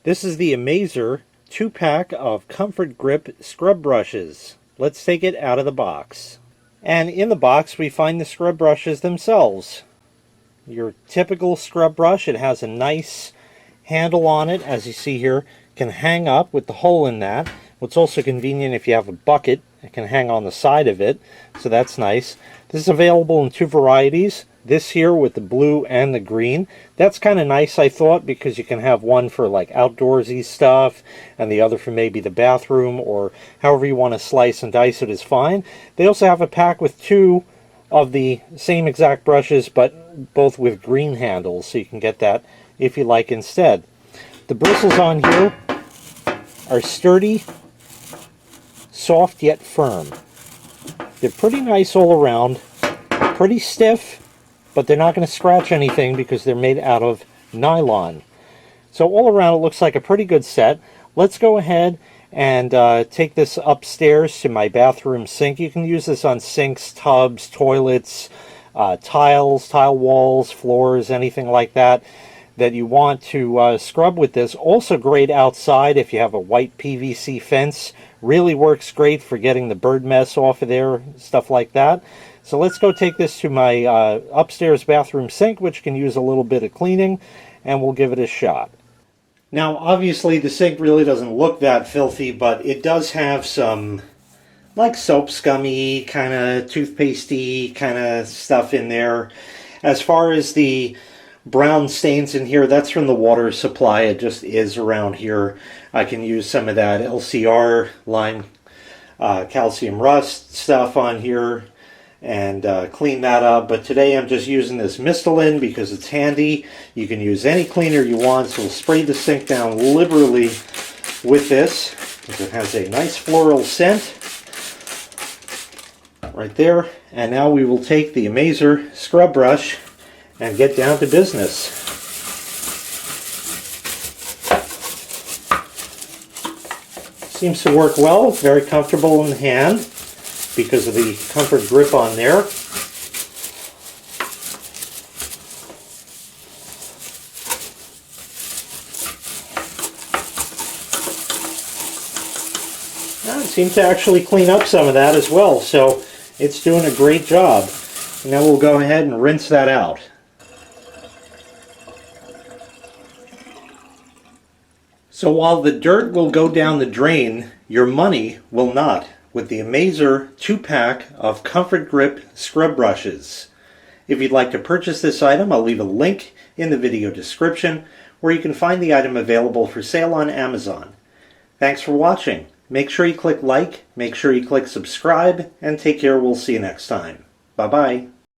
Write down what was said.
This is the Amazer 2-pack of Comfort Grip scrub brushes. Let's take it out of the box. And in the box we find the scrub brushes themselves. Your typical scrub brush, it has a nice handle on it, as you see here, can hang up with the hole in that. What's also convenient if you have a bucket, it can hang on the side of it, so that's nice. This is available in two varieties. This here with the blue and the green. That's kind of nice, I thought, because you can have one for like outdoorsy stuff and the other for maybe the bathroom, or however you want to slice and dice it is fine. They also have a pack with two of the same exact brushes, but both with green handles, so you can get that if you like instead. The bristles on here are sturdy, soft yet firm. They're pretty nice all around, pretty stiff, but they're not going to scratch anything because they're made out of nylon. So all around it looks like a pretty good set. Let's go ahead and take this upstairs to my bathroom sink. You can use this on sinks, tubs, toilets, tiles, tile walls, floors, anything like that you want to scrub with this. Also great outside if you have a white PVC fence. Really works great for getting the bird mess off of there, stuff like that. So let's go take this to my upstairs bathroom sink, which can use a little bit of cleaning, and we'll give it a shot. Now, obviously, the sink really doesn't look that filthy, but it does have some, like, soap scummy, kind of toothpastey kind of stuff in there. As far as the brown stains in here, that's from the water supply. It just is around here. I can use some of that LCR lime calcium rust stuff on here and clean that up. But today I'm just using this Mistolin because it's handy. You can use any cleaner you want, so we'll spray the sink down liberally with this because it has a nice floral scent right there. And now we will take the Amazer scrub brush and get down to business. Seems to work well. It's very comfortable in the hand because of the Comfort Grip on there. It seems to actually clean up some of that as well, so it's doing a great job. Now we'll go ahead and rinse that out. So while the dirt will go down the drain, your money will not, with the Amazer 2-pack of Comfort Grip scrub brushes. If you'd like to purchase this item, I'll leave a link in the video description where you can find the item available for sale on Amazon. Thanks for watching. Make sure you click like, make sure you click subscribe, and take care. We'll see you next time. Bye-bye.